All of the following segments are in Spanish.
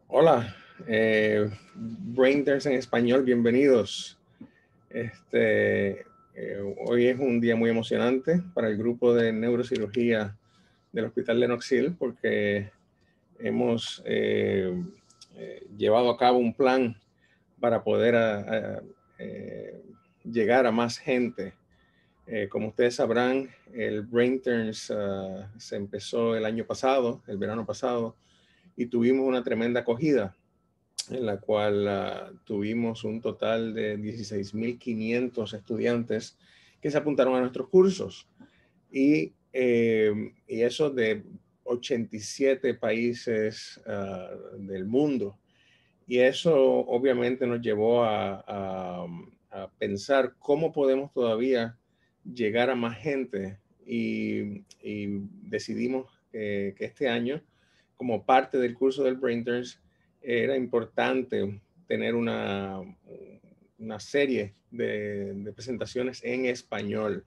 Hola, Brainterns en español, bienvenidos. Hoy es un día muy emocionante para el grupo de neurocirugía del Hospital Lenox Hill porque hemos llevado a cabo un plan para poder eh, llegar a más gente. Como ustedes sabrán, el Brainterns se empezó el año pasado, el verano pasado, y tuvimos una tremenda acogida en la cual tuvimos un total de 16.500 estudiantes que se apuntaron a nuestros cursos y eso de 87 países del mundo. Y eso obviamente nos llevó a pensar cómo podemos todavía llegar a más gente y decidimos que este año, como parte del curso del Brainterns, era importante tener una serie de presentaciones en español.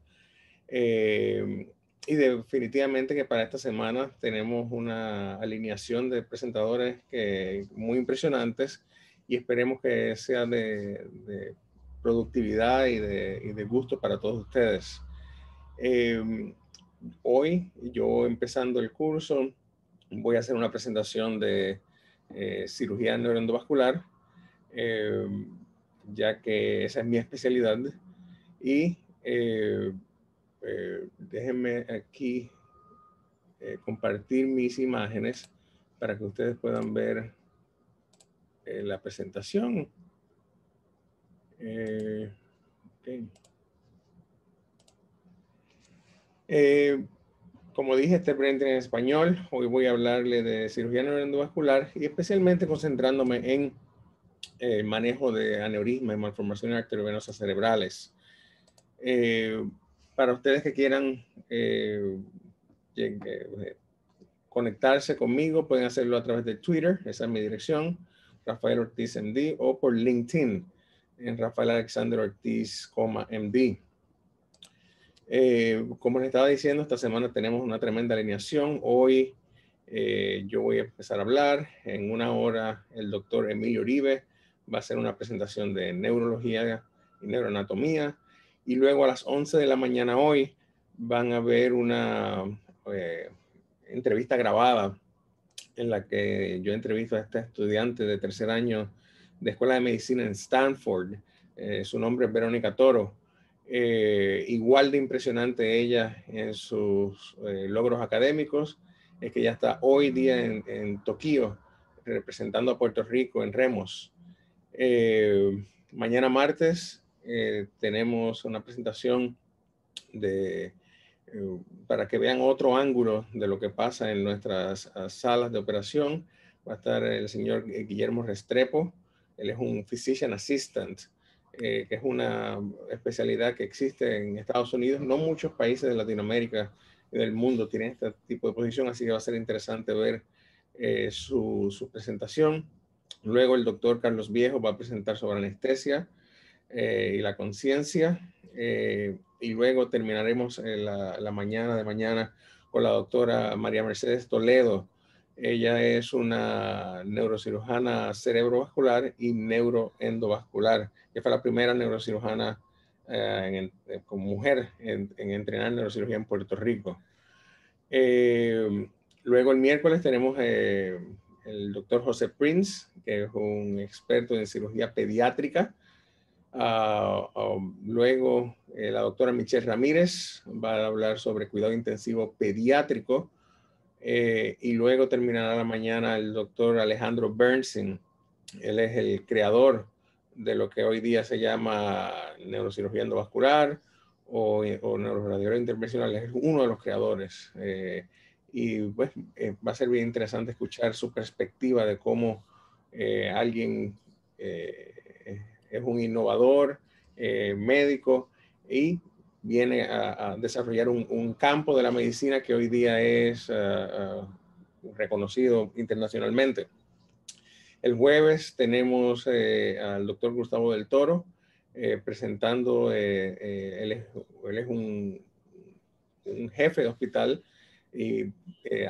Y definitivamente que para esta semana tenemos una alineación de presentadores muy impresionantes y esperemos que sea de productividad y de gusto para todos ustedes. Hoy, yo empezando el curso, voy a hacer una presentación de cirugía neuroendovascular, eh, ya que esa es mi especialidad. Y déjenme aquí compartir mis imágenes para que ustedes puedan ver la presentación. Okay. Como dije, este Brent en español. Hoy voy a hablarle de cirugía neuroendovascular y especialmente concentrándome en el manejo de aneurisma y malformaciones arteriovenosas cerebrales. Para ustedes que quieran conectarse conmigo, pueden hacerlo a través de Twitter, esa es mi dirección, Rafael Ortiz MD, o por LinkedIn, en Rafael Alexander Ortiz, MD. Como les estaba diciendo, esta semana tenemos una tremenda alineación. Hoy yo voy a empezar a hablar. En una hora el doctor Emilio Uribe va a hacer una presentación de neurología y neuroanatomía. Y luego a las 11 de la mañana hoy van a ver una entrevista grabada en la que yo entrevisto a esta estudiante de tercer año de Escuela de Medicina en Stanford. Su nombre es Verónica Toro. Igual de impresionante ella en sus logros académicos, es que ya está hoy día en Tokio representando a Puerto Rico en remos. Mañana martes tenemos una presentación de para que vean otro ángulo de lo que pasa en nuestras salas de operación. Va a estar el señor Guillermo Restrepo. Él es un physician assistant, que es una especialidad que existe en Estados Unidos. No muchos países de Latinoamérica y del mundo tienen este tipo de posición, así que va a ser interesante ver su presentación. Luego el doctor Carlos Viejo va a presentar sobre anestesia y la conciencia. Y luego terminaremos la mañana de mañana con la doctora María Mercedes Toledo. Ella es una neurocirujana cerebrovascular y neuroendovascular, que fue la primera neurocirujana como mujer en entrenar neurocirugía en Puerto Rico. Luego el miércoles tenemos el doctor José Prince, que es un experto en cirugía pediátrica. Luego, la doctora Michelle Ramírez va a hablar sobre cuidado intensivo pediátrico. Y luego terminará la mañana el doctor Alejandro Bernstein. Él es el creador de lo que hoy día se llama neurocirugía endovascular o neuroradiología intervencional. Es uno de los creadores. Y pues va a ser bien interesante escuchar su perspectiva de cómo alguien es un innovador médico y viene a desarrollar un campo de la medicina que hoy día es reconocido internacionalmente. El jueves tenemos al doctor Gustavo del Toro presentando, él es un jefe de hospital y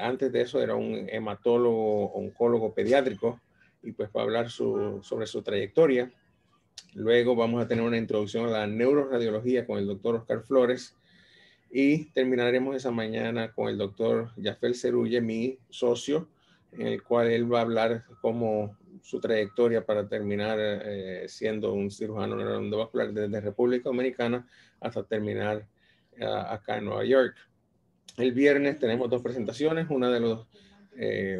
antes de eso era un hematólogo oncólogo pediátrico y pues va a hablar sobre su trayectoria. Luego vamos a tener una introducción a la neuroradiología con el doctor Oscar Flores y terminaremos esa mañana con el doctor Jafel Cerulle, mi socio, en el cual él va a hablar como su trayectoria para terminar siendo un cirujano neuroendovascular desde República Dominicana hasta terminar acá en Nueva York. El viernes tenemos dos presentaciones, una de los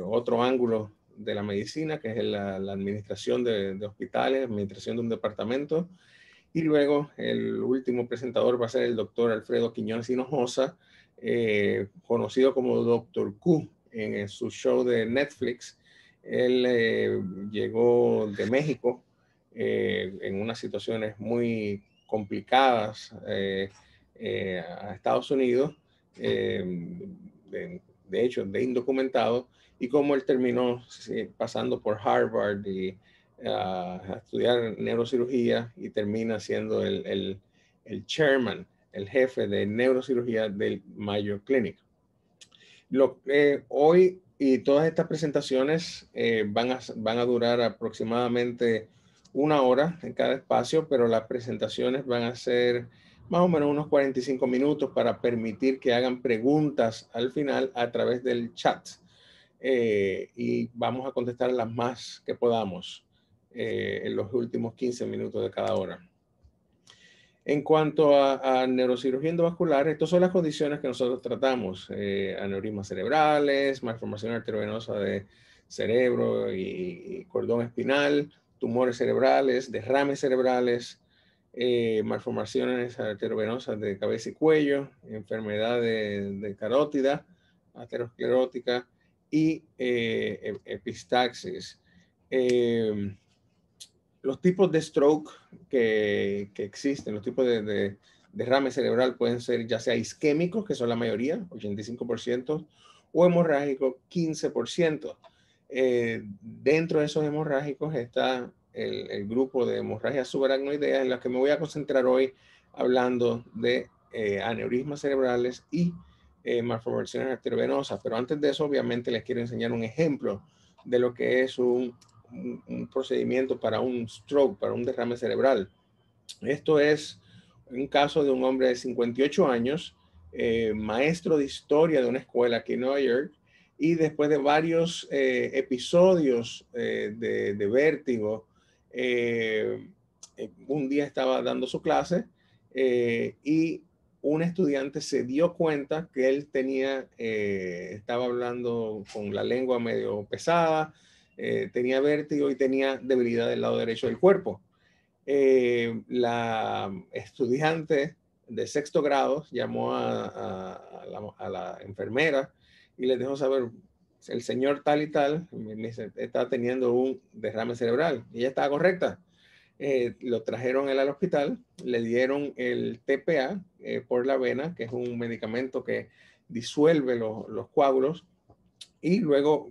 otro ángulo de la medicina, que es la administración de hospitales, administración de un departamento, y luego el último presentador va a ser el doctor Alfredo Quiñones Hinojosa, conocido como Doctor Q en su show de Netflix. Él llegó de México en unas situaciones muy complicadas a Estados Unidos, de hecho, de indocumentado, y cómo él terminó pasando por Harvard y a estudiar neurocirugía y termina siendo el chairman, el jefe de neurocirugía del Mayo Clinic. Hoy y todas estas presentaciones van a durar aproximadamente 1 hora en cada espacio, pero las presentaciones van a ser más o menos unos 45 minutos para permitir que hagan preguntas al final a través del chat. Y vamos a contestar las más que podamos en los últimos 15 minutos de cada hora. En cuanto a neurocirugía endovascular, estas son las condiciones que nosotros tratamos: aneurismas cerebrales, malformación arteriovenosa de cerebro y cordón espinal, tumores cerebrales, derrames cerebrales, malformaciones arteriovenosas de cabeza y cuello, enfermedad de carótida, aterosclerótica y epistaxis. Los tipos de stroke que existen, los tipos de derrame cerebral pueden ser ya sea isquémicos, que son la mayoría, 85%, o hemorrágicos, 15%. Dentro de esos hemorrágicos está el grupo de hemorragias subaracnoideas, en las que me voy a concentrar hoy hablando de aneurismas cerebrales y malformaciones arteriovenosas. Pero antes de eso, obviamente, les quiero enseñar un ejemplo de lo que es un procedimiento para un stroke, para un derrame cerebral. Esto es un caso de un hombre de 58 años, maestro de historia de una escuela aquí en Nueva York, y después de varios episodios de vértigo, un día estaba dando su clase y un estudiante se dio cuenta que él estaba hablando con la lengua medio pesada, tenía vértigo y tenía debilidad del lado derecho del cuerpo. La estudiante de 6º grado llamó a la enfermera y le dejó saber: el señor tal y tal me dice, está teniendo un derrame cerebral. Y ella estaba correcta. Lo trajeron él al hospital, le dieron el TPA por la vena, que es un medicamento que disuelve los coágulos, y luego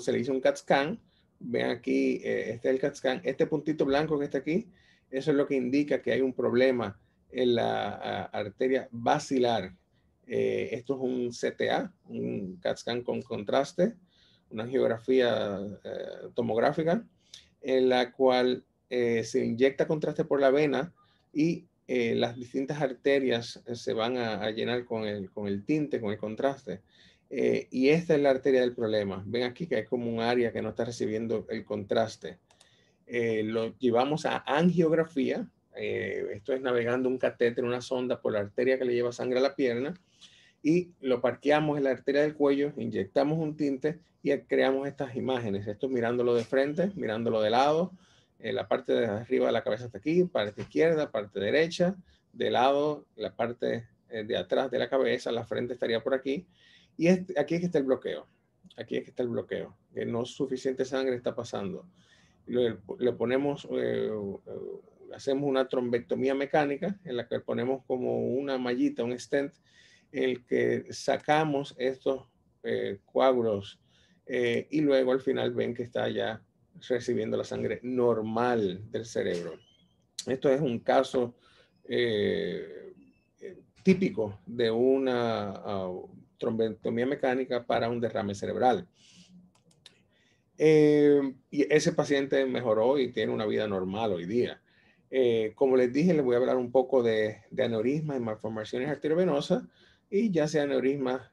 se le hizo un CAT scan. Ven aquí, este es el CAT scan. Este puntito blanco que está aquí, eso es lo que indica que hay un problema en la arteria basilar. Esto es un CTA, un CAT scan con contraste, una angiografía tomográfica, en la cual se inyecta contraste por la vena y las distintas arterias se van a llenar con el tinte, con el contraste. Y esta es la arteria del problema. Ven aquí que hay como un área que no está recibiendo el contraste. Lo llevamos a angiografía. Esto es navegando un catéter, una sonda por la arteria que le lleva sangre a la pierna, y lo parqueamos en la arteria del cuello, inyectamos un tinte y creamos estas imágenes. Esto mirándolo de frente, mirándolo de lado, la parte de arriba de la cabeza está aquí, parte izquierda, parte derecha, de lado, la parte de atrás de la cabeza, la frente estaría por aquí. Y aquí es que está el bloqueo. Aquí es que está el bloqueo, que no suficiente sangre está pasando. Le ponemos, hacemos una trombectomía mecánica en la que ponemos como una mallita, un stent, en el que sacamos estos coágulos y luego al final ven que está ya recibiendo la sangre normal del cerebro. Esto es un caso típico de una trombectomía mecánica para un derrame cerebral. Y ese paciente mejoró y tiene una vida normal hoy día. Como les dije, les voy a hablar un poco de aneurismas y malformaciones arteriovenosas, y ya sea aneurismas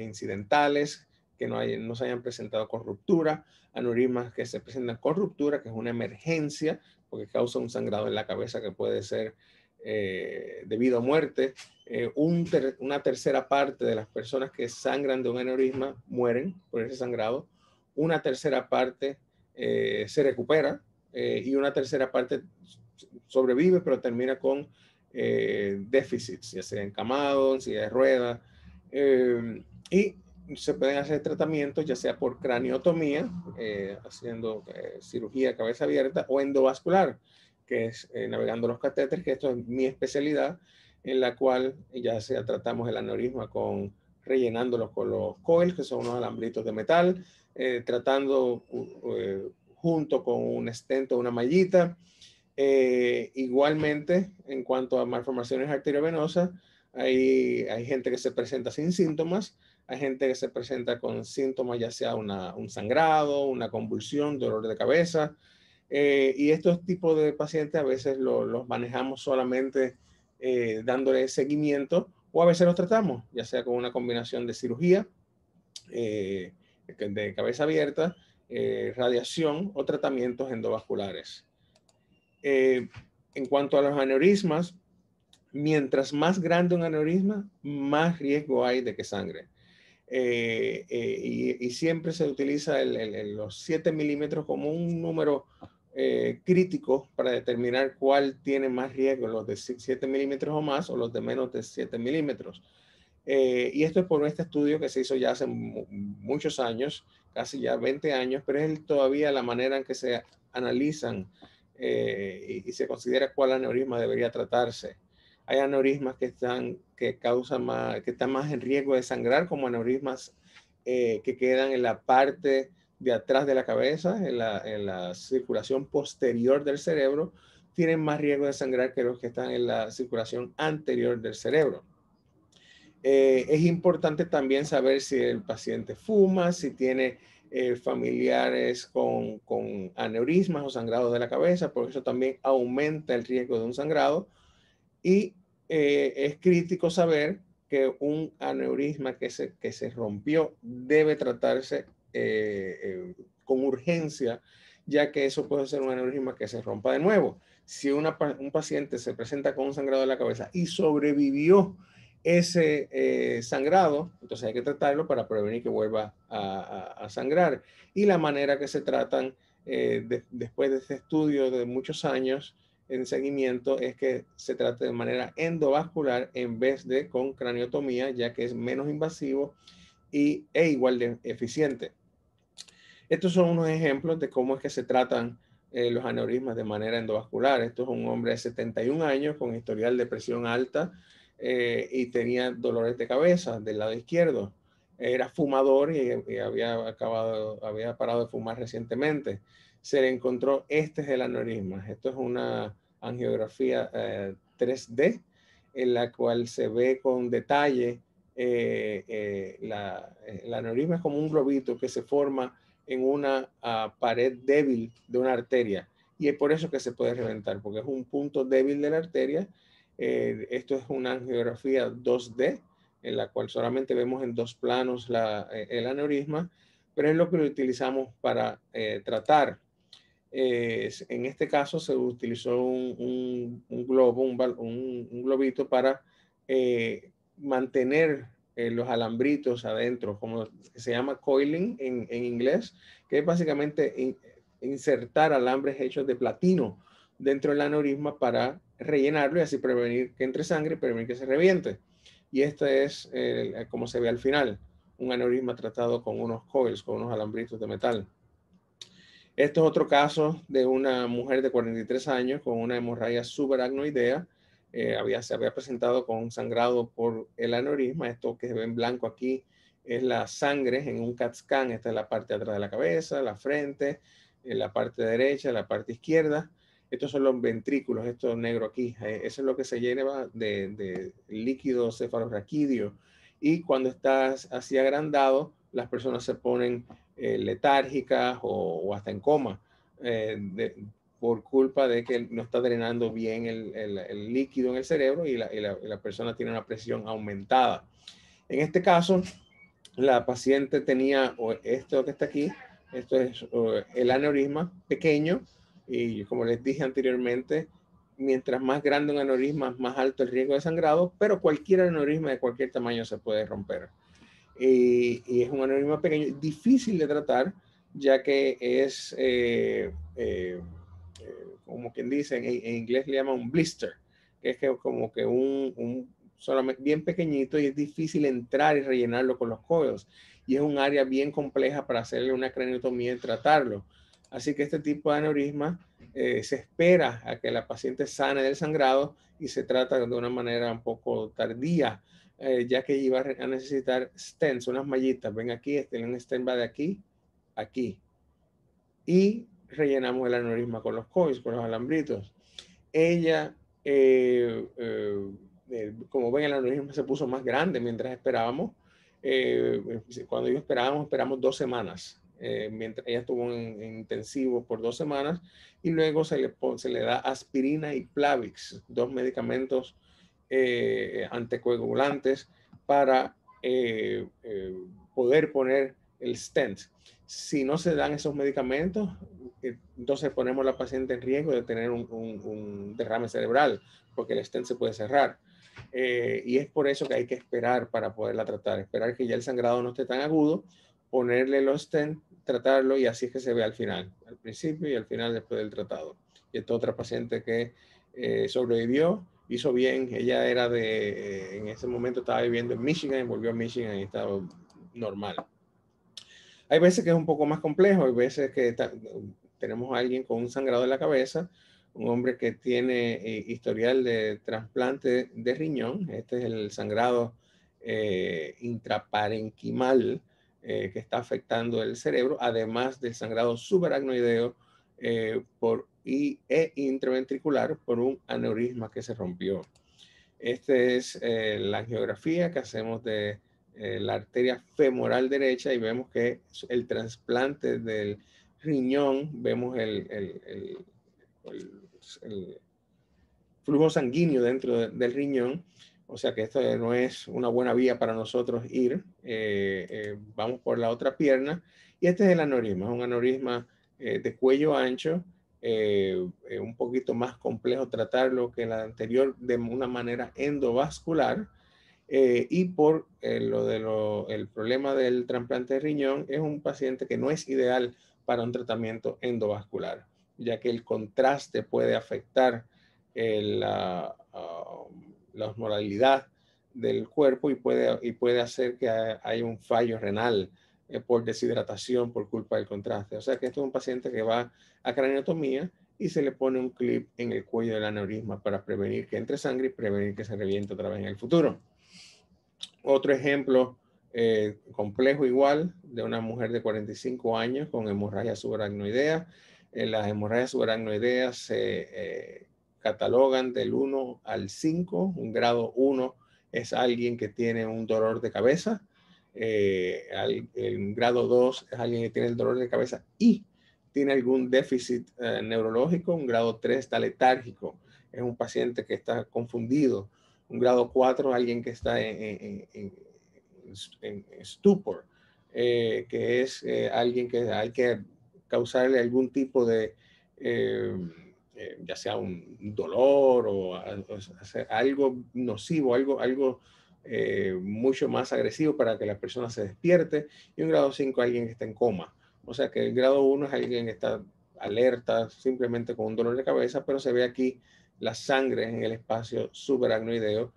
incidentales que no se hayan presentado con ruptura, aneurismas que se presentan con ruptura, que es una emergencia porque causa un sangrado en la cabeza que puede ser debido a muerte. Una tercera parte de las personas que sangran de un aneurisma mueren por ese sangrado. Una tercera parte se recupera, y una tercera parte sobrevive, pero termina con déficits, ya sea encamado, en silla de ruedas, y se pueden hacer tratamientos, ya sea por craniotomía, haciendo cirugía de cabeza abierta, o endovascular, que es navegando los catéteres, que esto es mi especialidad, en la cual ya sea tratamos el aneurisma rellenándolos con los coils, que son unos alambritos de metal, tratando junto con un stent o una mallita. Igualmente, en cuanto a malformaciones arteriovenosas, hay gente que se presenta sin síntomas, hay gente que se presenta con síntomas, ya sea un sangrado, una convulsión, dolor de cabeza, y estos tipos de pacientes a veces los manejamos solamente dándole seguimiento, o a veces los tratamos, ya sea con una combinación de cirugía de cabeza abierta, radiación o tratamientos endovasculares. En cuanto a los aneurismas, mientras más grande un aneurisma, más riesgo hay de que sangre. Y siempre se utiliza los 7 milímetros como un número crítico para determinar cuál tiene más riesgo, los de 7 milímetros o más, o los de menos de 7 milímetros. Y esto es por este estudio que se hizo ya hace muchos años, casi ya 20 años, pero es todavía la manera en que se analizan y se considera cuál aneurisma debería tratarse. Hay aneurismas que están más en riesgo de sangrar, como aneurismas que quedan en la parte de atrás de la cabeza, en la circulación posterior del cerebro, tienen más riesgo de sangrar que los que están en la circulación anterior del cerebro. Es importante también saber si el paciente fuma, si tiene familiares con aneurismas o sangrados de la cabeza, porque eso también aumenta el riesgo de un sangrado. Y es crítico saber que un aneurisma que se rompió debe tratarse con urgencia, ya que eso puede ser un aneurisma que se rompa de nuevo. Si un paciente se presenta con un sangrado de la cabeza y sobrevivió ese sangrado, entonces hay que tratarlo para prevenir que vuelva a sangrar. Y la manera que se tratan después de este estudio de muchos años en seguimiento es que se trate de manera endovascular en vez de con craniotomía, ya que es menos invasivo e igual de eficiente. Estos son unos ejemplos de cómo es que se tratan los aneurismas de manera endovascular. Esto es un hombre de 71 años con historial de presión alta y tenía dolores de cabeza del lado izquierdo. Era fumador y había parado de fumar recientemente. Se le encontró, este es el aneurisma. Esto es una angiografía 3D en la cual se ve con detalle el aneurisma. Es como un globito que se forma en una pared débil de una arteria, y es por eso que se puede reventar, porque es un punto débil de la arteria. Esto es una angiografía 2D en la cual solamente vemos en dos planos el aneurisma, pero es lo que lo utilizamos para tratar. En este caso se utilizó un globo, un globito para mantener los alambritos adentro, como se llama coiling en inglés, que es básicamente insertar alambres hechos de platino dentro del aneurisma para rellenarlo y así prevenir que entre sangre y prevenir que se reviente. Y este es como se ve al final, un aneurisma tratado con unos coils, con unos alambritos de metal. Esto es otro caso de una mujer de 43 años con una hemorragia subaracnoidea. Se había presentado con sangrado por el aneurisma. Esto que se ve en blanco aquí es la sangre en un CAT scan. Esta es la parte de atrás de la cabeza, la frente, en la parte derecha, la parte izquierda. Estos son los ventrículos, esto negro aquí. Eso es lo que se llena de líquido cefalorraquídeo. Y cuando está así agrandado, las personas se ponen letárgicas o hasta en coma, por culpa de que no está drenando bien el líquido en el cerebro y la persona tiene una presión aumentada. En este caso, la paciente tenía esto que está aquí, esto es el aneurisma pequeño, y como les dije anteriormente, mientras más grande un aneurisma, más alto el riesgo de sangrado, pero cualquier aneurisma de cualquier tamaño se puede romper. Y es un aneurisma pequeño, difícil de tratar, ya que es, como quien dice, en inglés le llama un blister, que es que como que solamente bien pequeñito, y es difícil entrar y rellenarlo con los coils. Y es un área bien compleja para hacerle una craniotomía y tratarlo. Así que este tipo de aneurisma se espera a que la paciente sane del sangrado y se trata de una manera un poco tardía, ya que iba a necesitar stents, unas mallitas. Ven aquí, un stent va de aquí a aquí. Y rellenamos el aneurisma con los coils, con los alambritos. Ella, como ven, el aneurisma se puso más grande mientras esperábamos. Cuando yo esperamos 2 semanas. Mientras ella estuvo en intensivo por 2 semanas, y luego se le da aspirina y Plavix, 2 medicamentos anticoagulantes para poder poner el stent. Si no se dan esos medicamentos, entonces ponemos a la paciente en riesgo de tener un derrame cerebral, porque el stent se puede cerrar. Y es por eso que hay que esperar para poderla tratar, esperar que ya el sangrado no esté tan agudo, ponerle los stent, tratarlo, y así es que se ve al final, al principio y al final después del tratado. Y esta otra paciente que sobrevivió, hizo bien. Ella era en ese momento estaba viviendo en Michigan, y volvió a Michigan y estaba normal. Hay veces que es un poco más complejo, hay veces que tenemos a alguien con un sangrado en la cabeza, un hombre que tiene historial de trasplante de riñón. Este es el sangrado intraparenquimal que está afectando el cerebro, además del sangrado subaracnoideo e intraventricular por un aneurisma que se rompió. Esta es la angiografía que hacemos de la arteria femoral derecha, y vemos que el trasplante del riñón, vemos el flujo sanguíneo dentro del riñón. O sea que esto no es una buena vía para nosotros ir. Vamos por la otra pierna, y este es el aneurisma, es un aneurisma de cuello ancho, un poquito más complejo tratarlo que el anterior, de una manera endovascular. Y por el problema del trasplante de riñón, es un paciente que no es ideal para un tratamiento endovascular, ya que el contraste puede afectar la osmolaridad del cuerpo, y puede hacer que haya un fallo renal por deshidratación por culpa del contraste. O sea que esto es un paciente que va a craniotomía y se le pone un clip en el cuello del aneurisma para prevenir que entre sangre y prevenir que se reviente otra vez en el futuro. Otro ejemplo complejo igual, de una mujer de 45 años con hemorragia subaracnoidea. Las hemorragias subaracnoideas se catalogan del 1 al 5. Un grado 1 es alguien que tiene un dolor de cabeza. El grado 2 es alguien que tiene el dolor de cabeza y tiene algún déficit neurológico. Un grado 3 está letárgico, es un paciente que está confundido. Un grado 4, alguien que está en stupor, que es alguien que hay que causarle algún tipo de, ya sea un dolor o algo nocivo, algo mucho más agresivo para que la persona se despierte. Y un grado 5, alguien que está en coma. O sea que el grado 1 es alguien que está alerta simplemente con un dolor de cabeza, pero se ve aquí la sangre en el espacio subaracnoideo.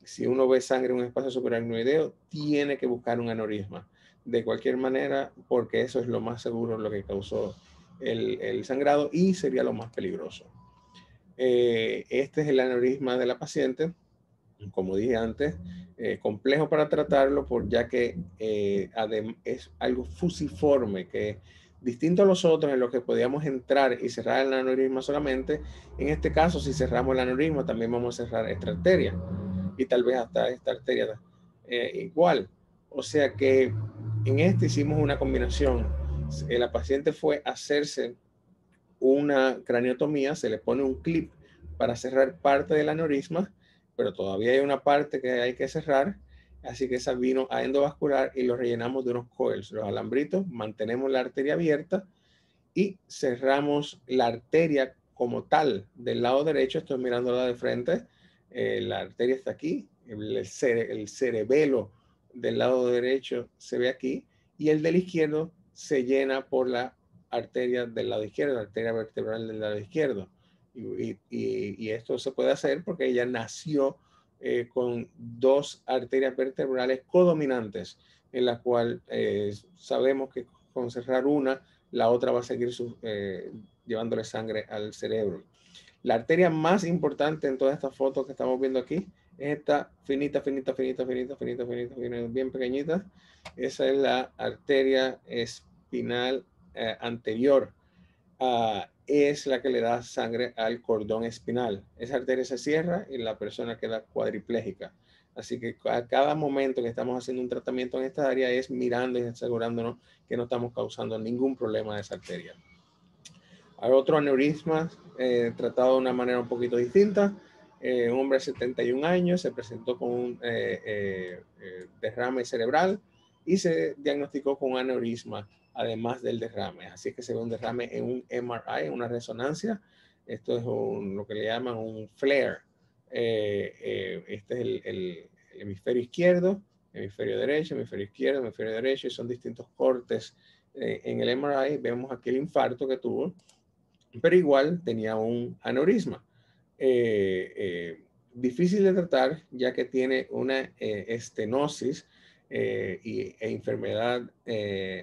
Si uno ve sangre en un espacio subaracnoideo, tiene que buscar un aneurisma de cualquier manera, porque eso es lo más seguro, lo que causó el sangrado, y sería lo más peligroso. Este es el aneurisma de la paciente. Como dije antes, complejo para tratarlo, ya que es algo fusiforme, que distinto a los otros en los que podíamos entrar y cerrar el aneurisma solamente. En este caso, si cerramos el aneurisma, también vamos a cerrar esta arteria, y tal vez hasta esta arteria igual. O sea que En este hicimos una combinación. La paciente fue a hacerse una craniotomía, se le pone un clip para cerrar parte del aneurisma, pero todavía hay una parte que hay que cerrar, así que esa vino a endovascular y lo rellenamos de unos coils, los alambritos, mantenemos la arteria abierta y cerramos la arteria como tal del lado derecho. Estoy mirándola de frente, la arteria está aquí, el cerebelo del lado derecho se ve aquí y el del izquierdo se llena por la arteria del lado izquierdo, la arteria vertebral del lado izquierdo. Y esto se puede hacer porque ella nació con dos arterias vertebrales codominantes, en la cual sabemos que con cerrar una, la otra va a seguir llevándole sangre al cerebro. La arteria más importante en toda esta foto que estamos viendo aquí es esta finita, bien pequeñita. Esa es la arteria espinal anterior. Es la que le da sangre al cordón espinal. Esa arteria se cierra y la persona queda cuadriplégica. Así que a cada momento que estamos haciendo un tratamiento en esta área es mirando y asegurándonos que no estamos causando ningún problema de esa arteria. Hay otro aneurisma tratado de una manera un poquito distinta. Un hombre de 71 años se presentó con un derrame cerebral y se diagnosticó con un aneurisma además del derrame. Así que se ve un derrame en un MRI, en una resonancia. Esto es lo que le llaman un flare. Este es el hemisferio izquierdo, hemisferio derecho, hemisferio izquierdo, hemisferio derecho, y son distintos cortes en el MRI. Vemos aquí el infarto que tuvo, pero igual tenía un aneurisma. Difícil de tratar, ya que tiene una estenosis e enfermedad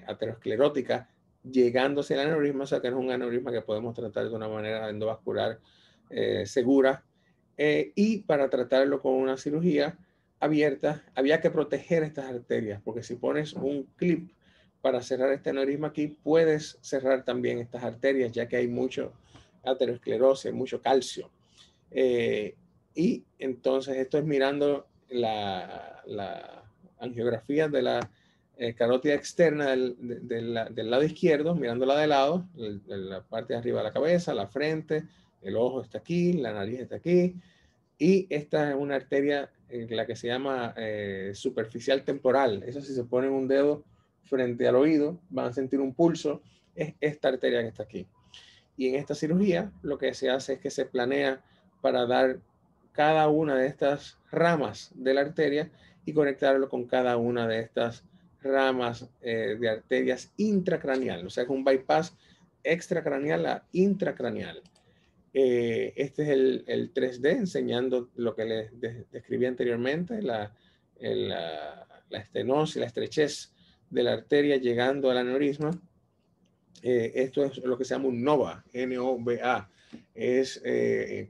aterosclerótica llegándose al aneurisma, o sea que no es un aneurisma que podemos tratar de una manera endovascular segura. Y para tratarlo con una cirugía abierta, había que proteger estas arterias, porque si pones un clip para cerrar este aneurisma aquí, puedes cerrar también estas arterias, ya que hay mucho aterosclerosis, mucho calcio. Y entonces esto es mirando la angiografía de la carótida externa del lado izquierdo, mirándola de lado, la parte de arriba de la cabeza, la frente, el ojo está aquí, la nariz está aquí. Y esta es una arteria, la que se llama superficial temporal. Eso, si se ponen un dedo frente al oído, van a sentir un pulso. Es esta arteria que está aquí. Y en esta cirugía lo que se hace es que se planea para dar cada una de estas ramas de la arteria y conectarlo con cada una de estas ramas de arterias intracraneal. O sea, es un bypass extracraneal a intracraneal. Este es el 3D enseñando lo que les describí anteriormente, la estenosis, la estrechez de la arteria llegando al aneurisma. Esto es lo que se llama un NOVA, N-O-V-A.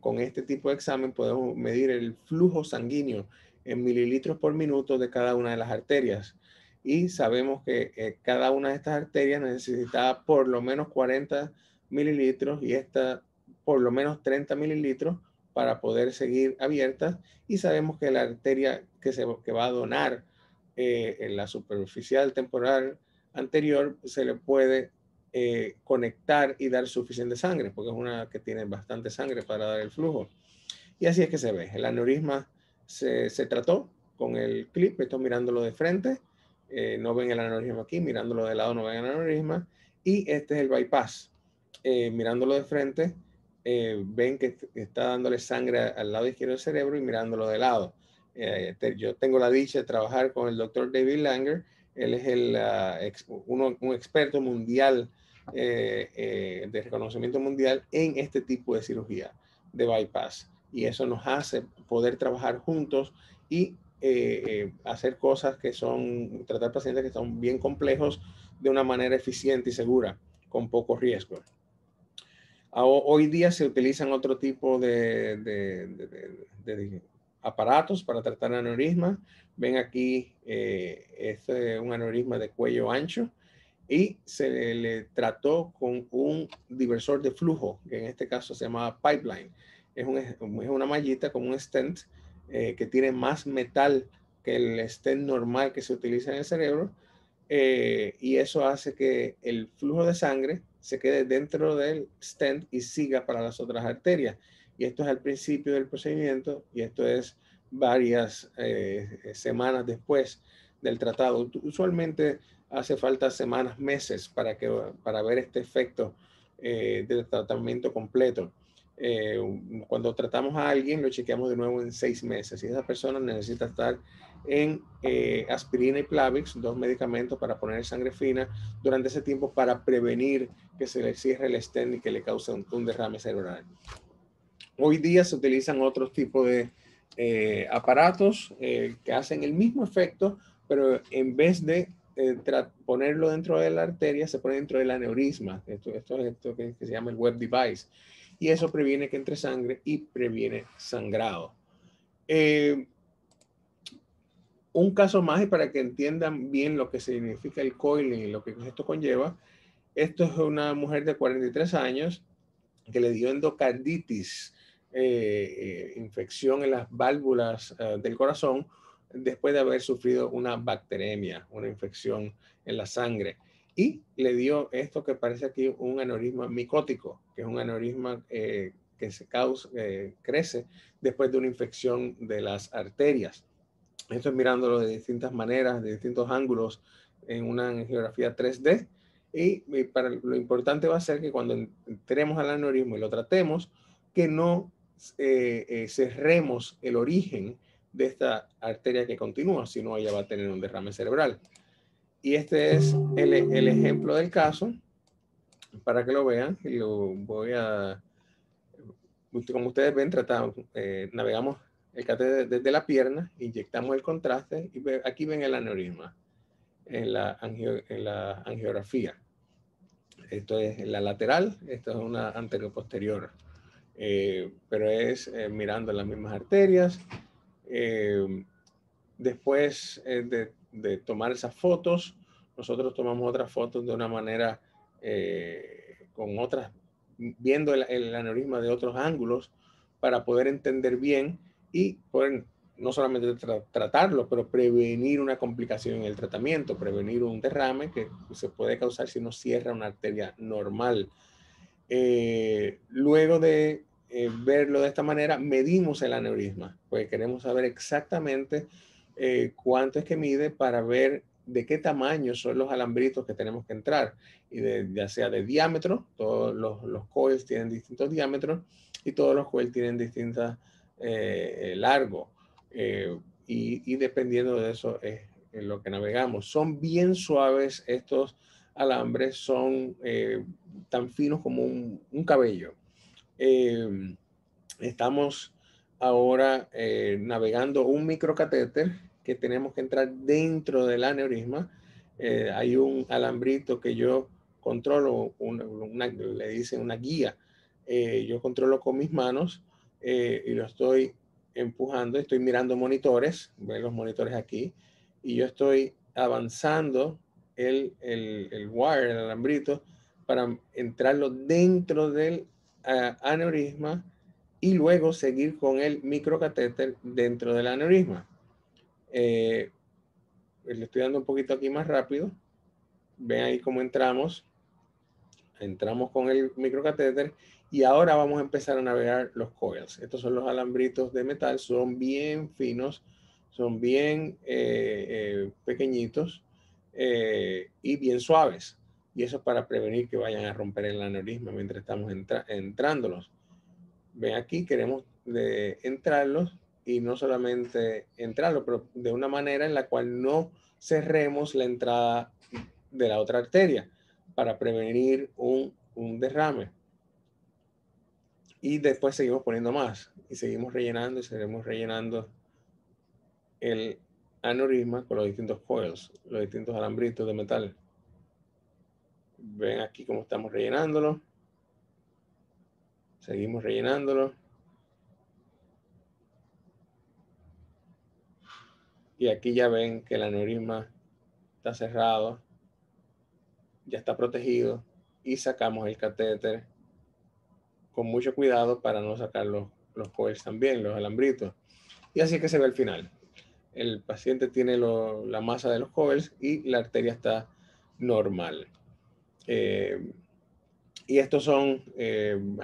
Con este tipo de examen podemos medir el flujo sanguíneo en mililitros por minuto de cada una de las arterias. Y sabemos que cada una de estas arterias necesita por lo menos 40 mililitros y esta por lo menos 30 mililitros para poder seguir abierta. Y sabemos que la arteria que va a donar en la superficial temporal anterior se le puede conectar y dar suficiente sangre, porque es una que tiene bastante sangre para dar el flujo. Y así es que se ve. El aneurisma se trató con el clip. Estoy mirándolo de frente. No ven el aneurisma aquí. Mirándolo de lado no ven el aneurisma. Y este es el bypass. Mirándolo de frente, ven que está dándole sangre al lado izquierdo del cerebro y mirándolo de lado. Yo tengo la dicha de trabajar con el doctor David Langer. Él es un experto mundial de reconocimiento mundial en este tipo de cirugía de bypass. Y eso nos hace poder trabajar juntos y hacer cosas que son, tratar pacientes que son bien complejos de una manera eficiente y segura, con poco riesgo. Hoy día se utilizan otro tipo de aparatos para tratar aneurisma. Ven aquí, este es un aneurisma de cuello ancho y se le trató con un diversor de flujo, que en este caso se llama pipeline. Es una mallita como un stent que tiene más metal que el stent normal que se utiliza en el cerebro, y eso hace que el flujo de sangre se quede dentro del stent y siga para las otras arterias. Y esto es al principio del procedimiento y esto es varias semanas después del tratado. Usualmente hace falta semanas, meses para ver este efecto del tratamiento completo. Cuando tratamos a alguien, lo chequeamos de nuevo en 6 meses y esa persona necesita estar en aspirina y Plavix, 2 medicamentos para poner sangre fina durante ese tiempo para prevenir que se le cierre el stent y que le cause un derrame cerebral. Hoy día se utilizan otros tipos de aparatos que hacen el mismo efecto, pero en vez de ponerlo dentro de la arteria, se pone dentro del aneurisma. Esto es esto que se llama el web device. Y eso previene que entre sangre y previene sangrado. Un caso más, y para que entiendan bien lo que significa el coiling y lo que esto conlleva, esto es una mujer de 43 años que le dio endocarditis, infección en las válvulas del corazón, después de haber sufrido una bacteremia, una infección en la sangre. Y le dio esto que parece aquí un aneurisma micótico, que es un aneurisma que crece después de una infección de las arterias. Esto es mirándolo de distintas maneras, de distintos ángulos en una angiografía 3D. Y para lo importante va a ser que cuando entremos al aneurisma y lo tratemos, que no cerremos el origen de esta arteria que continúa, si no ella va a tener un derrame cerebral. Y este es el ejemplo del caso, para que lo vean. Y lo voy a, como ustedes ven, navegamos el catéter desde la pierna, inyectamos el contraste y aquí ven el aneurisma en la angiografía. Esto es la lateral, esto es una anterior-posterior, pero es mirando las mismas arterias. Después de tomar esas fotos, nosotros tomamos otras fotos de una manera con otras, viendo el aneurisma de otros ángulos para poder entender bien y poder no solamente tratarlo, pero prevenir una complicación en el tratamiento, prevenir un derrame que se puede causar si no cierra una arteria normal. Luego de verlo de esta manera, medimos el aneurisma, pues queremos saber exactamente cuánto es que mide para ver de qué tamaño son los alambritos que tenemos que entrar, y ya sea de diámetro, todos los coils tienen distintos diámetros y todos los coils tienen distintas largo, y dependiendo de eso es en lo que navegamos. Son bien suaves estos alambres, son tan finos como un cabello. Estamos ahora navegando un microcatéter que tenemos que entrar dentro del aneurisma. Hay un alambrito que yo controlo, le dicen una guía. Yo controlo con mis manos y lo estoy empujando. Estoy mirando monitores, ven los monitores aquí, y yo estoy avanzando el wire, el alambrito, para entrarlo dentro del aneurisma y luego seguir con el microcatéter dentro del aneurisma. Le estoy dando un poquito aquí más rápido. Ven ahí cómo entramos. Entramos con el microcatéter y ahora vamos a empezar a navegar los coils. Estos son los alambritos de metal, son bien finos, son bien pequeñitos y bien suaves. Y eso es para prevenir que vayan a romper el aneurisma mientras estamos entrándolos. Ven aquí, queremos entrarlos y no solamente entrarlos, pero de una manera en la cual no cerremos la entrada de la otra arteria para prevenir un derrame. Y después seguimos poniendo más y seguimos rellenando y seguimos rellenando el aneurisma con los distintos coils, los distintos alambritos de metal. Ven aquí cómo estamos rellenándolo. Seguimos rellenándolo. Y aquí ya ven que el aneurisma está cerrado, ya está protegido, y sacamos el catéter con mucho cuidado para no sacar los coils también, los alambritos. Y así es que se ve el final. el paciente tiene la masa de los Coels y la arteria está normal. Y estos son,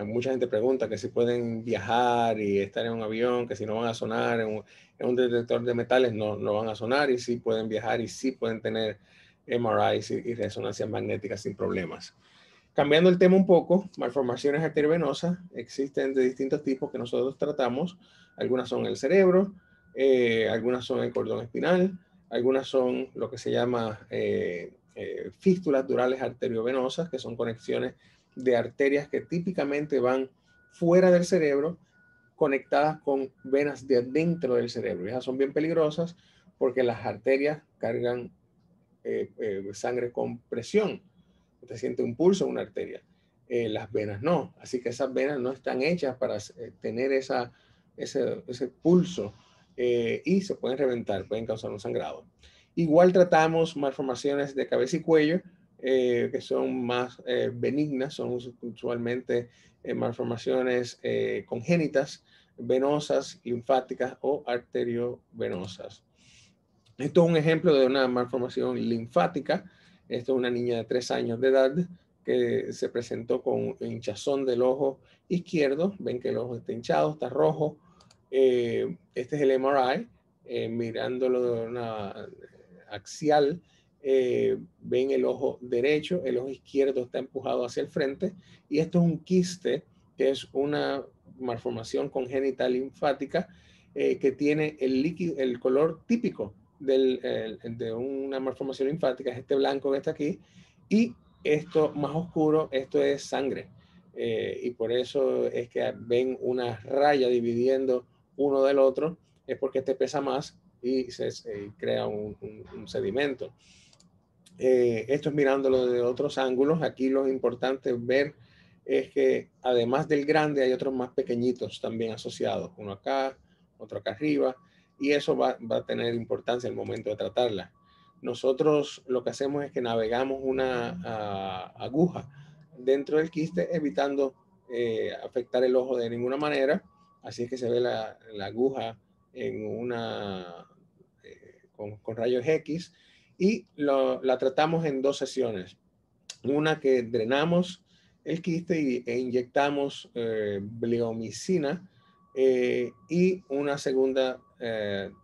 mucha gente pregunta que si pueden viajar y estar en un avión, que si no van a sonar en un detector de metales, no van a sonar, y sí pueden viajar y sí pueden tener MRIs y resonancias magnéticas sin problemas. Cambiando el tema un poco, malformaciones arteriovenosas existen de distintos tipos que nosotros tratamos. Algunas son el cerebro, algunas son el cordón espinal, algunas son lo que se llama fístulas durales arteriovenosas, que son conexiones de arterias que típicamente van fuera del cerebro, conectadas con venas de dentro del cerebro. Y esas son bien peligrosas porque las arterias cargan sangre con presión. Usted siente un pulso en una arteria. Las venas no. Así que esas venas no están hechas para tener ese pulso y se pueden reventar, pueden causar un sangrado. Igual tratamos malformaciones de cabeza y cuello que son más benignas, son usualmente malformaciones congénitas, venosas, linfáticas o arteriovenosas. Esto es un ejemplo de una malformación linfática. Esto es una niña de 3 años de edad que se presentó con hinchazón del ojo izquierdo. Ven que el ojo está hinchado, está rojo. Este es el MRI. Mirándolo de una axial, ven el ojo derecho, el ojo izquierdo está empujado hacia el frente. Y esto es un quiste, que es una malformación congénita linfática que tiene el líquido, el color típico de una malformación linfática, es este blanco que está aquí, y esto más oscuro, esto es sangre. Y por eso es que ven una raya dividiendo uno del otro, es porque este pesa más y se crea un sedimento. Esto es mirándolo de otros ángulos. Aquí lo importante ver es que además del grande hay otros más pequeñitos también asociados, uno acá, otro acá arriba, y eso va a tener importancia al momento de tratarla. Nosotros lo que hacemos es que navegamos una aguja dentro del quiste, evitando afectar el ojo de ninguna manera. Así es que se ve la aguja en con rayos X, y la tratamos en 2 sesiones. Una que drenamos el quiste e inyectamos bleomicina, y una segunda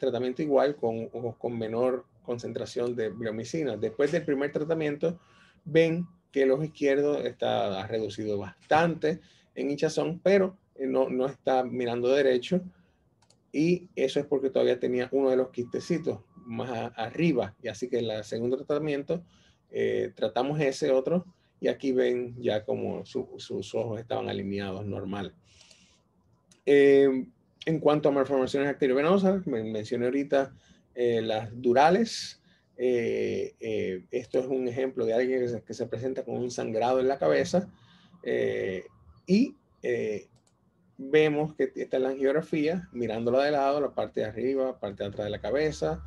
tratamiento igual con menor concentración de bleomicina. Después del primer tratamiento ven que el ojo izquierdo está reducido bastante en hinchazón, pero no está mirando derecho, y eso es porque todavía tenía uno de los quistecitos más arriba, y así que en el segundo tratamiento tratamos ese otro, y aquí ven ya como sus ojos estaban alineados normal. En cuanto a malformaciones arteriovenosas, mencioné ahorita las durales. Esto es un ejemplo de alguien que se presenta con un sangrado en la cabeza, y vemos que está en la angiografía, mirándola de lado, la parte de arriba, parte de atrás de la cabeza,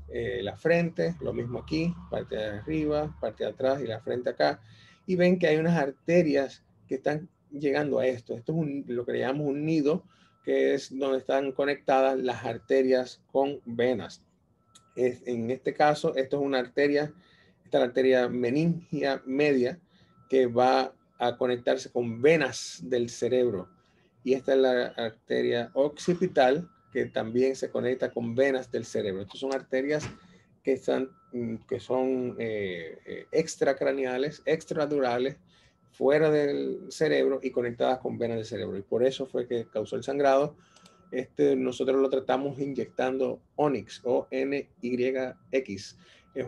la frente, lo mismo aquí, parte de arriba, parte de atrás y la frente acá. Y ven que hay unas arterias que están llegando a esto. Esto es lo que le llamamos un nido, que es donde están conectadas las arterias con venas. En este caso, esto es una arteria, esta es la arteria meningia media, que va a conectarse con venas del cerebro. Y esta es la arteria occipital, que también se conecta con venas del cerebro. Estas son arterias que son extracraneales, extradurales, fuera del cerebro y conectadas con venas del cerebro. Y por eso fue que causó el sangrado. Nosotros lo tratamos inyectando Onyx, ONYX. Es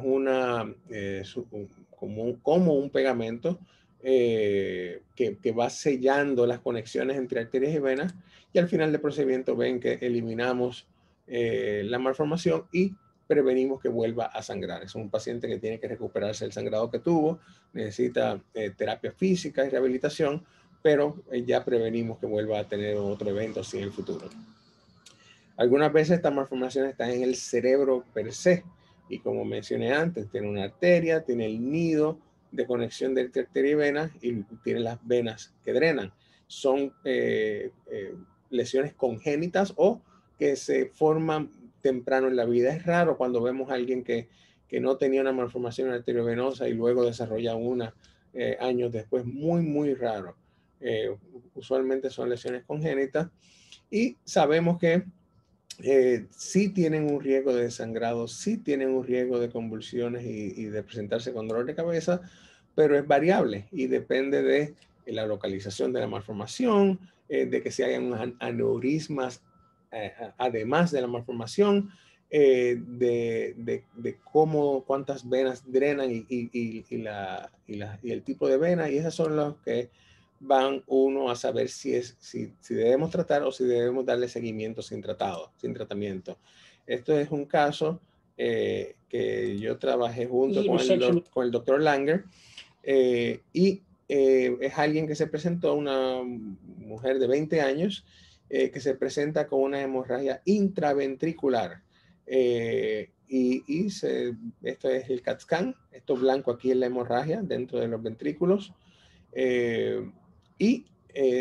como un pegamento que va sellando las conexiones entre arterias y venas, y al final del procedimiento ven que eliminamos la malformación y prevenimos que vuelva a sangrar. Es un paciente que tiene que recuperarse el sangrado que tuvo, necesita terapia física y rehabilitación, pero ya prevenimos que vuelva a tener otro evento así en el futuro. Algunas veces estas malformaciones están en el cerebro per se, y como mencioné antes, tiene una arteria, tiene el nido de conexión de arteria y vena, y tiene las venas que drenan. Son lesiones congénitas o que se forman temprano en la vida. Es raro cuando vemos a alguien que no tenía una malformación arteriovenosa y luego desarrolla una años después. Muy, muy raro. Usualmente son lesiones congénitas y sabemos que sí tienen un riesgo de desangrado, sí tienen un riesgo de convulsiones y de presentarse con dolor de cabeza, pero es variable y depende de la localización de la malformación, de que si hayan aneurismas además de la malformación, de cómo, cuántas venas drenan y el tipo de vena, y esas son las que van uno a saber si debemos tratar o si debemos darle seguimiento sin tratamiento. Esto es un caso que yo trabajé junto con el doctor Langer y es alguien que se presentó, una mujer de 20 años que se presenta con una hemorragia intraventricular. Esto es el CAT scan, esto blanco aquí es la hemorragia dentro de los ventrículos.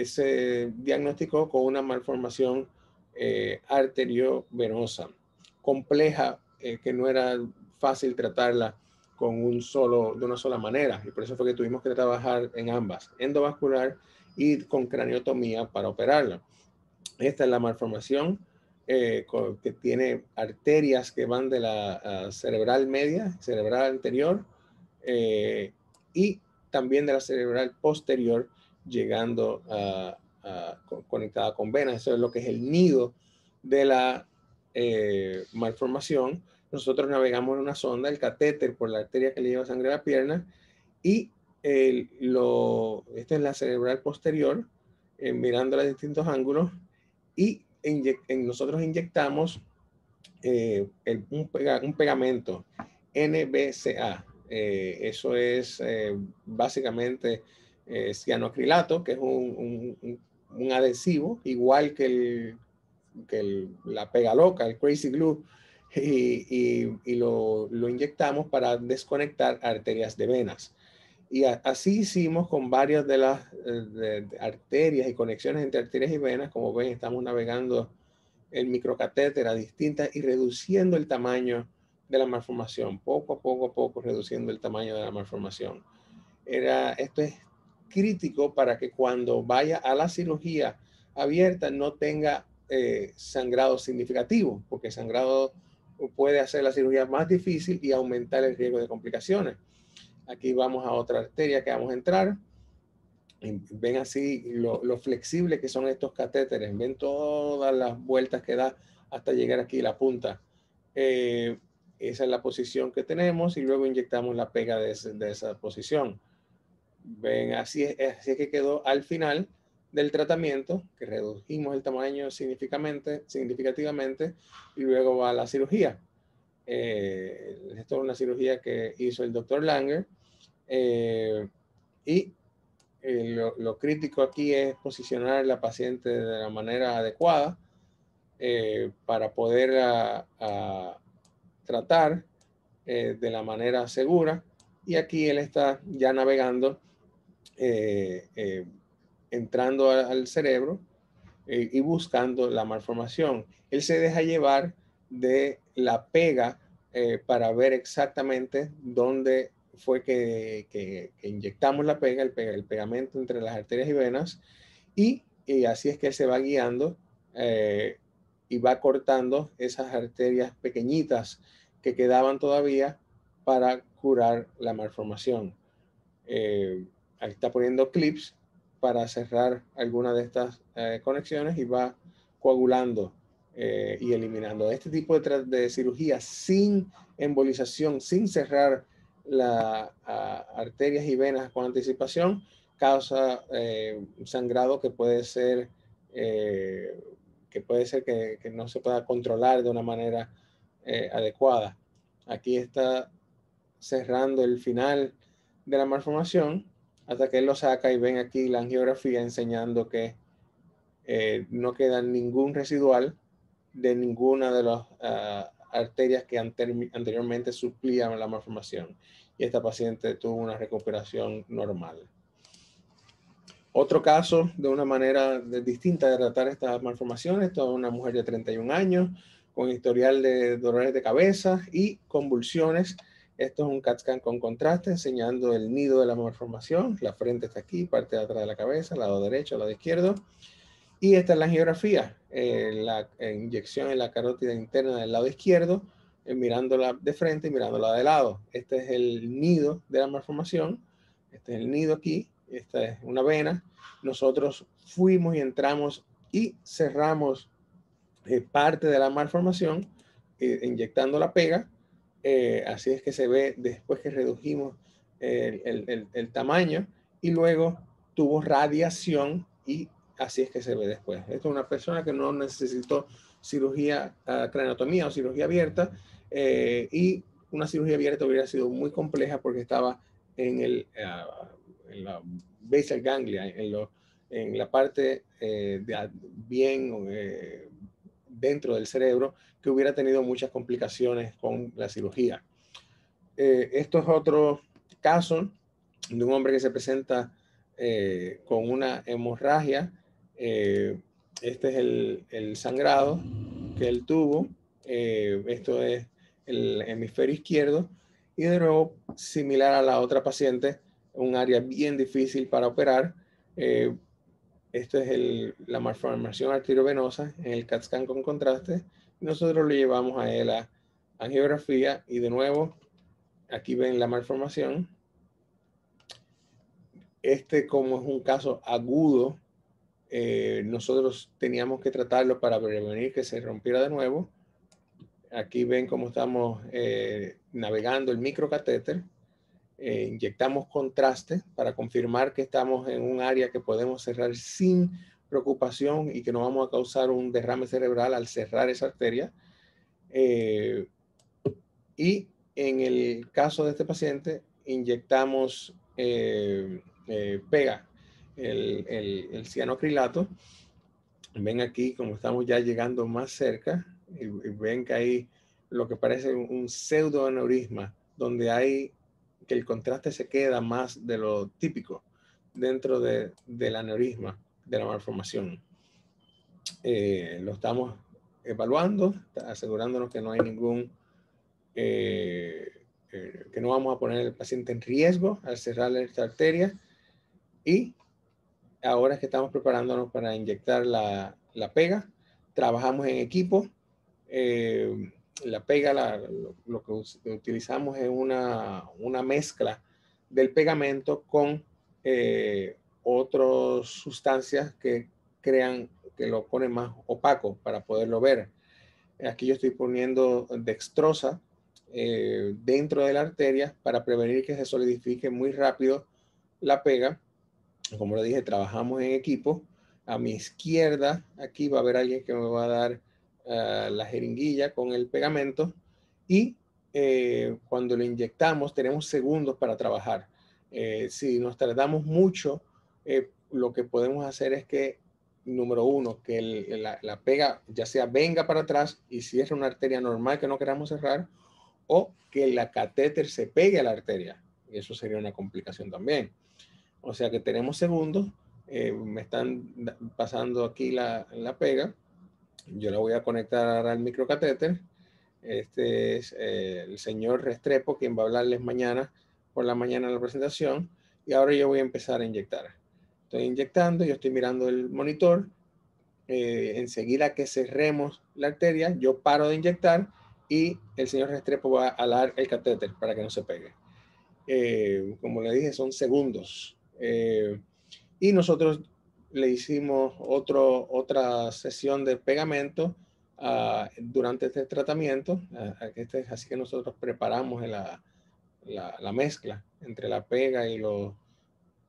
Se diagnosticó con una malformación arteriovenosa compleja que no era fácil tratarla de una sola manera, y por eso fue que tuvimos que trabajar en ambas, endovascular y con craniotomía para operarla. Esta es la malformación que tiene arterias que van de la cerebral media, cerebral anterior y también de la cerebral posterior, llegando conectada con venas. Eso es lo que es el nido de la malformación. Nosotros navegamos en una sonda, el catéter por la arteria que le lleva sangre a la pierna, y esta es la cerebral posterior, mirando a distintos ángulos, y nosotros inyectamos un pegamento NBCA. Eso es básicamente cianoacrilato, que es un adhesivo, igual que la pega loca, el crazy glue, y lo inyectamos para desconectar arterias de venas. Y así hicimos con varias de las de arterias y conexiones entre arterias y venas. Como ven, estamos navegando el microcatéter a distintas y reduciendo el tamaño de la malformación, poco a poco reduciendo el tamaño de la malformación. Esto es crítico para que cuando vaya a la cirugía abierta no tenga sangrado significativo, porque sangrado puede hacer la cirugía más difícil y aumentar el riesgo de complicaciones. Aquí vamos a otra arteria que vamos a entrar. Ven así lo flexible que son estos catéteres. Ven todas las vueltas que da hasta llegar aquí a la punta. Esa es la posición que tenemos y luego inyectamos la pega de esa posición. Ven, así es que quedó al final del tratamiento, que redujimos el tamaño significativamente y luego va a la cirugía. Esto es una cirugía que hizo el doctor Langer lo crítico aquí es posicionar a la paciente de la manera adecuada para poder tratar de la manera segura. Y aquí él está ya navegando, entrando al cerebro y buscando la malformación. Él se deja llevar de la pega para ver exactamente dónde fue que inyectamos la pega, el pegamento entre las arterias y venas, y así es que él se va guiando y va cortando esas arterias pequeñitas que quedaban todavía para curar la malformación. Ahí está poniendo clips para cerrar alguna de estas conexiones y va coagulando y eliminando. Este tipo de cirugía sin embolización, sin cerrar las arterias y venas con anticipación, causa sangrado que puede ser que no se pueda controlar de una manera adecuada. Aquí está cerrando el final de la malformación hasta que él lo saca, y ven aquí la angiografía enseñando que no queda ningún residual de ninguna de las arterias que anteriormente suplían la malformación, y esta paciente tuvo una recuperación normal. Otro caso de una manera distinta de tratar estas malformaciones, toda una mujer de 31 años con historial de dolores de cabeza y convulsiones. Esto es un CAT scan con contraste enseñando el nido de la malformación. La frente está aquí, parte de atrás de la cabeza, lado derecho, lado izquierdo. Y esta es la angiografía, la inyección en la carótida interna del lado izquierdo, mirándola de frente y mirándola de lado. Este es el nido de la malformación. Este es el nido aquí. Esta es una vena. Nosotros fuimos y entramos y cerramos parte de la malformación inyectando la pega. Así es que se ve después que redujimos el tamaño, y luego tuvo radiación, y así es que se ve después. Esto es una persona que no necesitó cirugía, craneotomía o cirugía abierta, y una cirugía abierta hubiera sido muy compleja porque estaba en la basal ganglia, en la parte bien dentro del cerebro, que hubiera tenido muchas complicaciones con la cirugía. Esto es otro caso de un hombre que se presenta con una hemorragia. Este es el sangrado que él tuvo. Esto es el hemisferio izquierdo. Y de nuevo, similar a la otra paciente, un área bien difícil para operar. Esto es la malformación arteriovenosa en el CAT scan con contraste. Nosotros lo llevamos a él a angiografía, y de nuevo, aquí ven la malformación. Como es un caso agudo, nosotros teníamos que tratarlo para prevenir que se rompiera de nuevo. Aquí ven cómo estamos navegando el microcatéter. Inyectamos contraste para confirmar que estamos en un área que podemos cerrar sin preocupación y que no vamos a causar un derrame cerebral al cerrar esa arteria. Y en el caso de este paciente, inyectamos pega, el cianoacrilato. Ven aquí como estamos ya llegando más cerca, y ven que hay lo que parece un pseudoaneurisma, donde hay que el contraste se queda más de lo típico dentro del aneurisma, de la malformación. Lo estamos evaluando, asegurándonos que no hay ningún, que no vamos a poner al paciente en riesgo al cerrar esta arteria. Y ahora es que estamos preparándonos para inyectar la pega. Trabajamos en equipo. La pega, lo que utilizamos es una mezcla del pegamento con otras sustancias que lo ponen más opaco para poderlo ver. Aquí yo estoy poniendo dextrosa dentro de la arteria para prevenir que se solidifique muy rápido la pega. Como le dije, trabajamos en equipo. A mi izquierda, aquí va a haber alguien que me va a dar la jeringuilla con el pegamento, y cuando lo inyectamos tenemos segundos para trabajar. Si nos tardamos mucho, lo que podemos hacer es que, número uno, que la pega ya sea venga para atrás y cierre una arteria normal que no queramos cerrar, o que la catéter se pegue a la arteria. Y eso sería una complicación también. O sea que tenemos segundos. Me están pasando aquí la pega. Yo la voy a conectar ahora al microcatéter. Este es el señor Restrepo, quien va a hablarles mañana por la mañana en la presentación. Y ahora yo voy a empezar a inyectar. Estoy inyectando, yo estoy mirando el monitor. Enseguida que cerremos la arteria, yo paro de inyectar y el señor Restrepo va a alar el catéter para que no se pegue. Como le dije, son segundos. Y nosotros le hicimos otra sesión de pegamento durante este tratamiento. Así que nosotros preparamos la mezcla entre la pega y las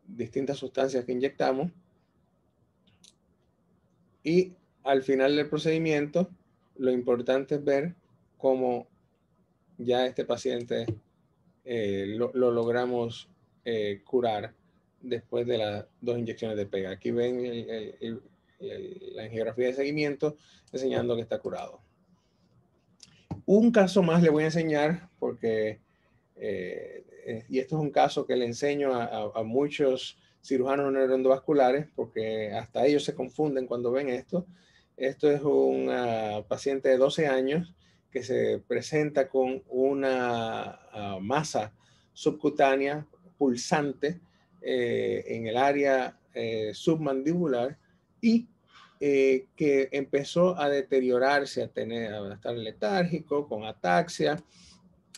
distintas sustancias que inyectamos. Y al final del procedimiento, lo importante es ver cómo ya este paciente lo logramos curar después de las 2 inyecciones de pega. Aquí ven la angiografía de seguimiento enseñando que está curado. Un caso más le voy a enseñar porque, y esto es un caso que le enseño a muchos cirujanos neuroendovasculares porque hasta ellos se confunden cuando ven esto. Esto es un paciente de 12 años que se presenta con una masa subcutánea pulsante en el área submandibular y que empezó a deteriorarse, a estar letárgico, con ataxia.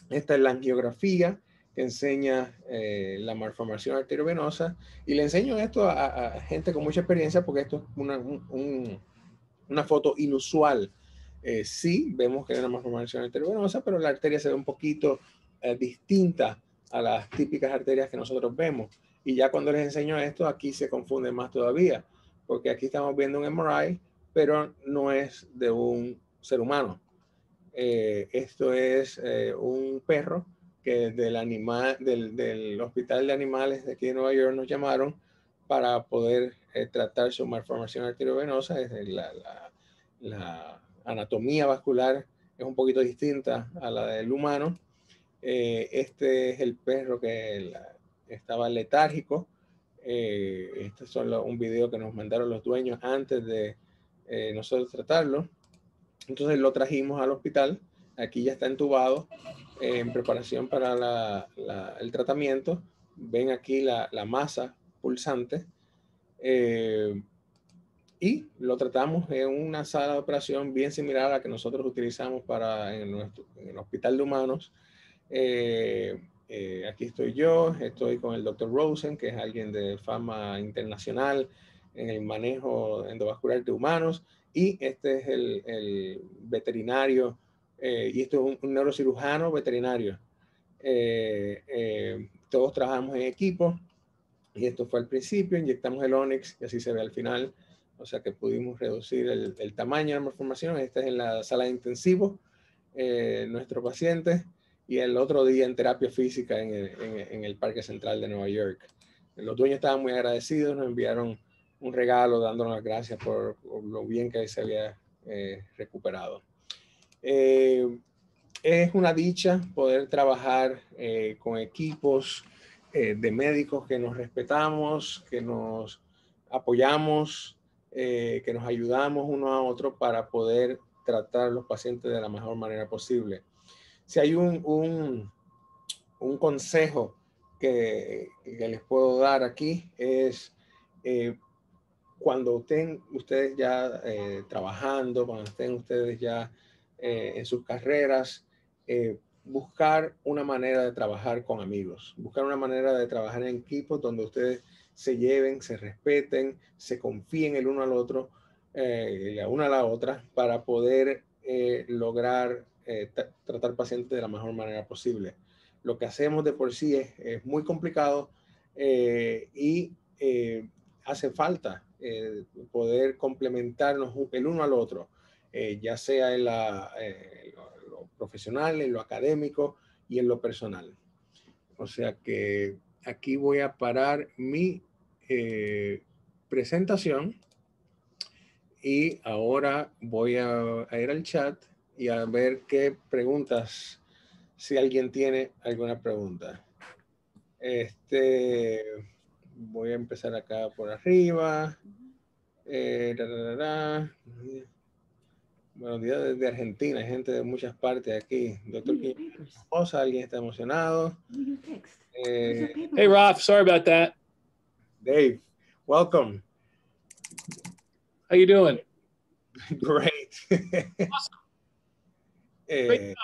Esta es la angiografía que enseña la malformación arteriovenosa, y le enseño esto a gente con mucha experiencia porque esto es una foto inusual. Sí, vemos que hay una malformación arteriovenosa, pero la arteria se ve un poquito distinta a las típicas arterias que nosotros vemos. Y ya cuando les enseño esto, aquí se confunde más todavía, porque aquí estamos viendo un MRI, pero no es de un ser humano. Esto es un perro que del Hospital de Animales de aquí de Nueva York nos llamaron para poder tratar su malformación arteriovenosa. La anatomía vascular es un poquito distinta a la del humano. Este es el perro que estaba letárgico. Este es un video que nos mandaron los dueños antes de nosotros tratarlo. Entonces lo trajimos al hospital. Aquí ya está entubado en preparación para el tratamiento. Ven aquí la masa pulsante. Y lo tratamos en una sala de operación bien similar a la que nosotros utilizamos en el Hospital de Humanos. Aquí estoy yo, estoy con el Dr. Rosen, que es alguien de fama internacional en el manejo endovascular de humanos, y este es el veterinario, y esto es un neurocirujano veterinario. Todos trabajamos en equipo, y esto fue al principio. Inyectamos el Onyx y así se ve al final. O sea que pudimos reducir el tamaño de la malformación. Esta es en la sala de intensivo, nuestro paciente, y el otro día en terapia física en el Parque Central de Nueva York. Los dueños estaban muy agradecidos, nos enviaron un regalo dándonos las gracias por lo bien que se había recuperado. Es una dicha poder trabajar con equipos de médicos que nos respetamos, que nos apoyamos, que nos ayudamos uno a otro para poder tratar a los pacientes de la mejor manera posible. Si hay un consejo que les puedo dar aquí es cuando estén ustedes ya trabajando, cuando estén ustedes ya en sus carreras, buscar una manera de trabajar con amigos, buscar una manera de trabajar en equipos donde ustedes se lleven, se respeten, se confíen el uno al otro, la una a la otra, para poder lograr tratar pacientes de la mejor manera posible. Lo que hacemos de por sí es muy complicado y hace falta poder complementarnos el uno al otro, ya sea en lo profesional, en lo académico y en lo personal. O sea que aquí voy a parar mi presentación y ahora voy a ir al chat y a ver qué preguntas, si alguien tiene alguna pregunta. Voy a empezar acá por arriba. Buenos días desde Argentina, hay gente de muchas partes aquí. Doctor Rosa, alguien está emocionado. Hey, Ralph, sorry about that. Dave, welcome. How you doing? Great. Great.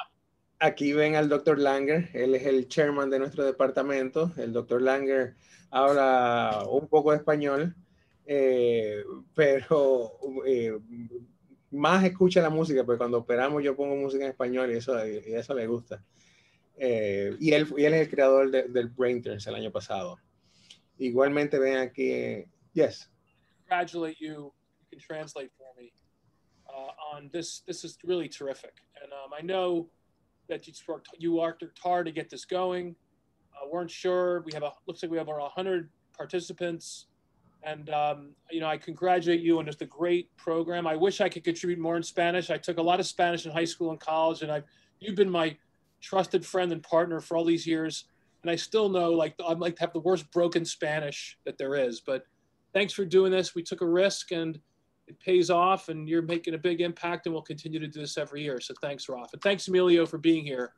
Aquí ven al doctor Langer, él es el chairman de nuestro departamento. El doctor Langer habla un poco de español, pero más escucha la música, porque cuando operamos yo pongo música en español y eso le gusta. Y él es el creador del Brain Turns el año pasado. Igualmente ven aquí, yes. Congratulate you. You can translate for me on this. This is really terrific, and I know that you worked hard to get this going. Weren't sure. Looks like we have around 100 participants, and you know, I congratulate you on just a great program. I wish I could contribute more in Spanish. I took a lot of Spanish in high school and college, and you've been my trusted friend and partner for all these years. And I still know, I'd like to have the worst broken Spanish that there is. But thanks for doing this. We took a risk, and it pays off, and you're making a big impact, and we'll continue to do this every year. So thanks, Rolf. And thanks, Emilio, for being here.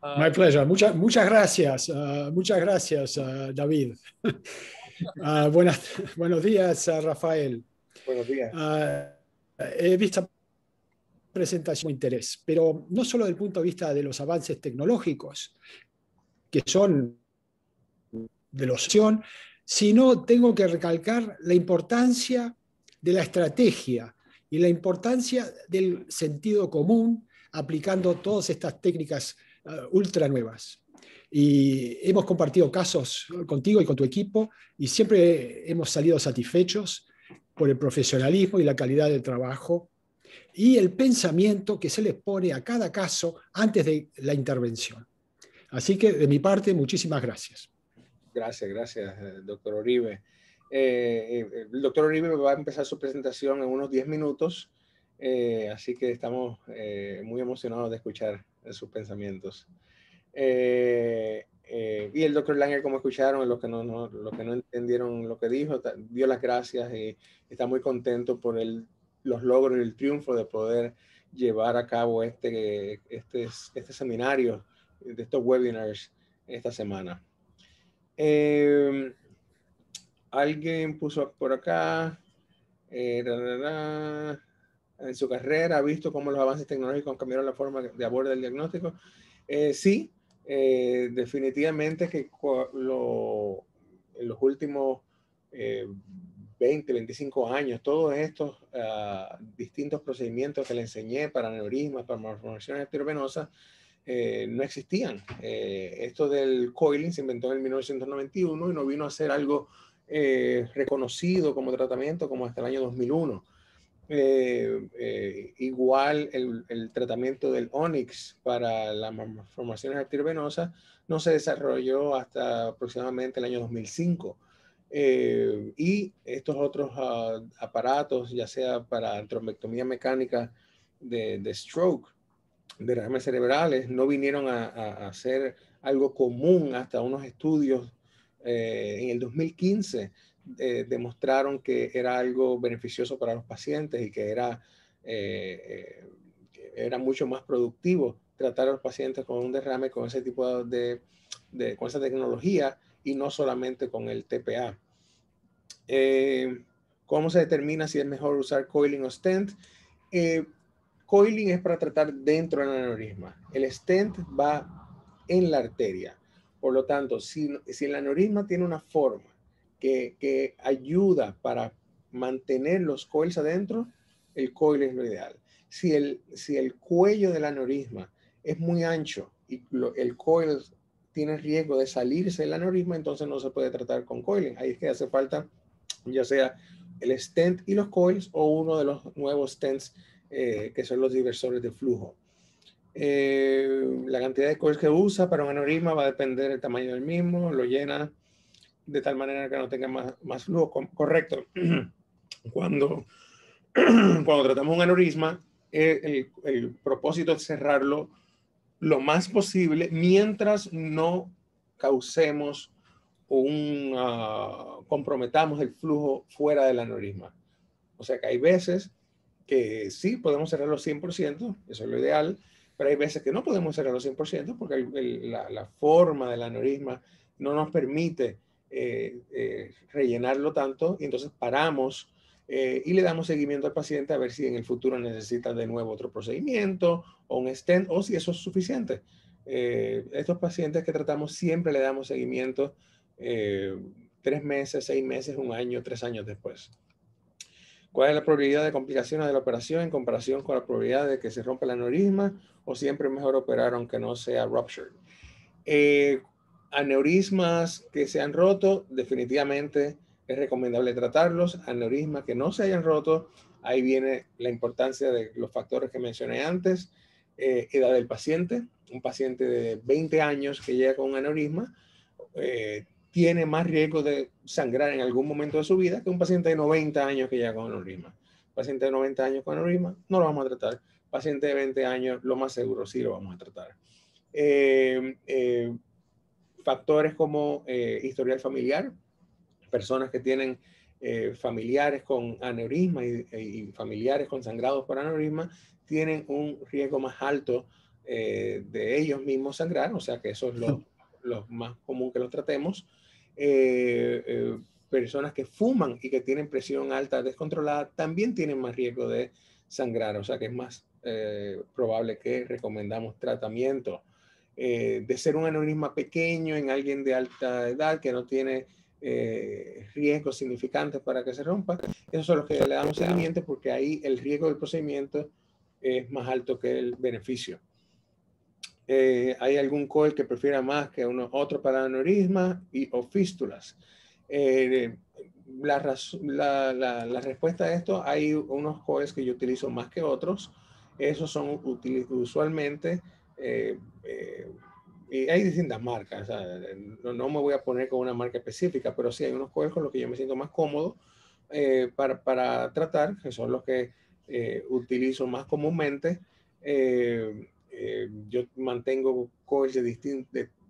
My pleasure. Muchas gracias. Muchas gracias, David. Buenos días, Rafael. Buenos días. He visto presentación con interés, pero no solo desde el punto de vista de los avances tecnológicos, que son de la opción, sino tengo que recalcar la importancia de la estrategia y la importancia del sentido común aplicando todas estas técnicas ultra nuevas. Y hemos compartido casos contigo y con tu equipo y siempre hemos salido satisfechos por el profesionalismo y la calidad del trabajo y el pensamiento que se les pone a cada caso antes de la intervención. Así que de mi parte, muchísimas gracias. Gracias, doctor Oribe. El doctor Oribe va a empezar su presentación en unos 10 minutos, así que estamos muy emocionados de escuchar sus pensamientos. Y el doctor Langer, como escucharon, los que no entendieron lo que dijo, dio las gracias y está muy contento por los logros y el triunfo de poder llevar a cabo este seminario, de estos webinars esta semana. Alguien puso por acá, en su carrera ha visto cómo los avances tecnológicos cambiaron la forma de abordar el diagnóstico. Sí, definitivamente que en los últimos 20, 25 años, todos estos distintos procedimientos que le enseñé para aneurismas, para malformaciones arteriovenosas, no existían. Esto del coiling se inventó en 1991 y no vino a ser algo reconocido como tratamiento como hasta el año 2001. Igual el tratamiento del Onyx para las malformaciones arteriovenosas no se desarrolló hasta aproximadamente el año 2005. Y estos otros aparatos, ya sea para trombectomía mecánica de stroke, de derrames cerebrales, no vinieron a ser algo común hasta unos estudios en el 2015 demostraron que era algo beneficioso para los pacientes y que era mucho más productivo tratar a los pacientes con un derrame con ese tipo con esa tecnología y no solamente con el TPA. ¿Cómo se determina si es mejor usar coiling o stent? Coiling es para tratar dentro del aneurisma. El stent va en la arteria. Por lo tanto, si el aneurisma tiene una forma que ayuda para mantener los coils adentro, el coil es lo ideal. Si el cuello del aneurisma es muy ancho y el coil tiene riesgo de salirse del aneurisma, entonces no se puede tratar con coiling. Ahí es que hace falta ya sea el stent y los coils o uno de los nuevos stents que son los diversores de flujo. La cantidad de coils que usa para un aneurisma va a depender del tamaño del mismo, lo llena de tal manera que no tenga más flujo. Correcto. Cuando tratamos un aneurisma, el propósito es cerrarlo lo más posible mientras no causemos comprometamos el flujo fuera del aneurisma. O sea que hay veces que sí podemos cerrarlo 100%, eso es lo ideal, pero hay veces que no podemos cerrarlo 100% porque la forma del aneurisma no nos permite rellenarlo tanto y entonces paramos y le damos seguimiento al paciente a ver si en el futuro necesita de nuevo otro procedimiento o un stent o si eso es suficiente. Estos pacientes que tratamos siempre le damos seguimiento 3 meses, 6 meses, 1 año, 3 años después. ¿Cuál es la probabilidad de complicaciones de la operación en comparación con la probabilidad de que se rompa el aneurisma o siempre es mejor operar aunque no sea ruptured? Aneurismas que se han roto, definitivamente es recomendable tratarlos. Aneurismas que no se hayan roto, ahí viene la importancia de los factores que mencioné antes. Edad del paciente. Un paciente de 20 años que llega con un aneurisma tiene más riesgo de sangrar en algún momento de su vida que un paciente de 90 años que llega con aneurisma. Paciente de 90 años con aneurisma no lo vamos a tratar. Paciente de 20 años, lo más seguro sí lo vamos a tratar. Factores como historial familiar, personas que tienen familiares con aneurisma y familiares con sangrados por aneurisma tienen un riesgo más alto de ellos mismos sangrar, o sea que eso es lo más común que los tratemos. Personas que fuman y que tienen presión alta descontrolada también tienen más riesgo de sangrar, o sea que es más probable que recomendamos tratamiento. De ser un aneurisma pequeño en alguien de alta edad que no tiene riesgos significantes para que se rompa, esos son los que le damos seguimiento porque ahí el riesgo del procedimiento es más alto que el beneficio. Hay algún COIL que prefiera más que otro para aneurisma o fístulas. La respuesta a esto, hay unos COILs que yo utilizo más que otros. Esos son usualmente, y hay distintas marcas. O sea, no me voy a poner con una marca específica, pero sí hay unos COILs con los que yo me siento más cómodo para tratar, que son los que utilizo más comúnmente. Yo mantengo COILs de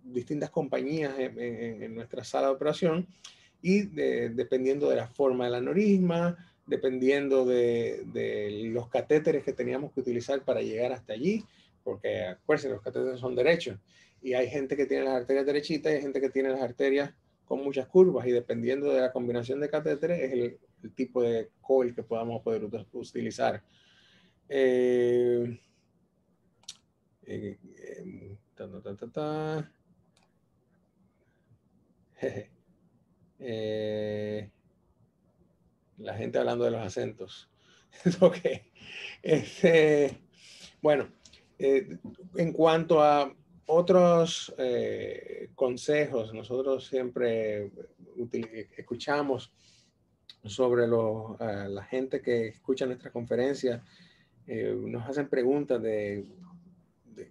distintas compañías en nuestra sala de operación y dependiendo de la forma del aneurisma, dependiendo de los catéteres que teníamos que utilizar para llegar hasta allí, porque acuérdense, los catéteres son derechos y hay gente que tiene las arterias derechitas y hay gente que tiene las arterias con muchas curvas y dependiendo de la combinación de catéteres es el tipo de COIL que podamos poder utilizar. La gente hablando de los acentos. Okay. Bueno, en cuanto a otros consejos, nosotros siempre escuchamos sobre la gente que escucha nuestras conferencias, nos hacen preguntas de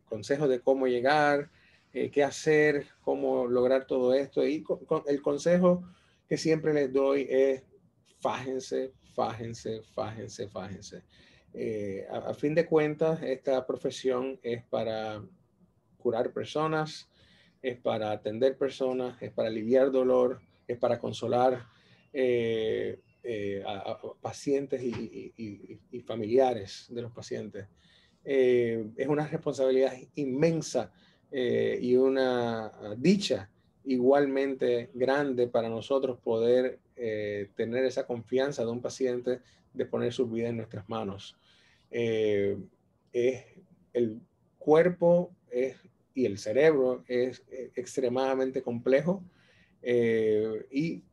consejos de cómo llegar, qué hacer, cómo lograr todo esto. Y el consejo que siempre les doy es fájense, fájense, fájense, fájense. A fin de cuentas, esta profesión es para curar personas, es para atender personas, es para aliviar dolor, es para consolar a pacientes y familiares de los pacientes. Es una responsabilidad inmensa y una dicha igualmente grande para nosotros poder tener esa confianza de un paciente de poner su vida en nuestras manos. El cuerpo y el cerebro es extremadamente complejo y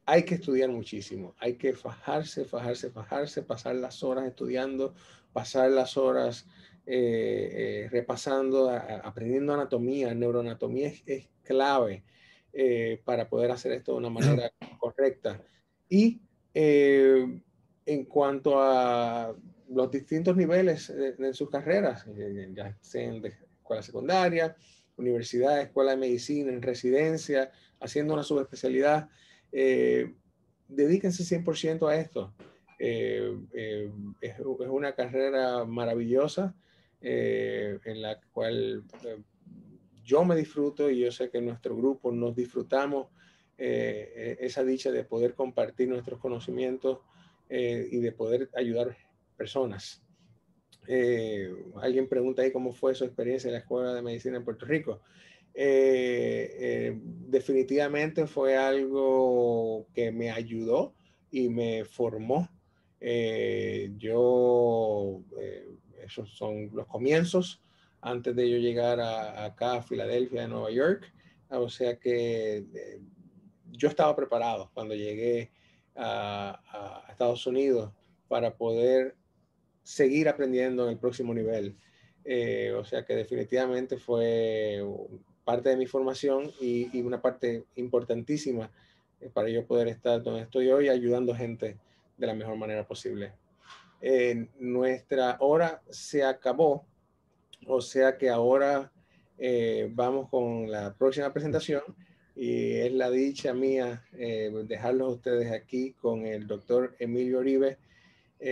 hay que estudiar muchísimo, hay que fajarse, fajarse, fajarse, pasar las horas estudiando, pasar las horas repasando, aprendiendo anatomía, neuroanatomía es clave para poder hacer esto de una manera correcta. Y en cuanto a los distintos niveles de sus carreras, ya sean de escuela secundaria, universidad, escuela de medicina, en residencia, haciendo una subespecialidad, dedíquense 100% a esto. Es una carrera maravillosa en la cual yo me disfruto y yo sé que nuestro grupo nos disfrutamos esa dicha de poder compartir nuestros conocimientos y de poder ayudar personas. Alguien pregunta ahí cómo fue su experiencia en la Escuela de Medicina en Puerto Rico. Definitivamente fue algo que me ayudó y me formó. Esos son los comienzos antes de yo llegar acá a Filadelfia, a Nueva York. O sea que yo estaba preparado cuando llegué a Estados Unidos para poder seguir aprendiendo en el próximo nivel. O sea que definitivamente fue parte de mi formación y una parte importantísima para yo poder estar donde estoy hoy ayudando gente de la mejor manera posible. Nuestra hora se acabó, o sea que ahora vamos con la próxima presentación y es la dicha mía dejarlos a ustedes aquí con el doctor Emilio Oribe,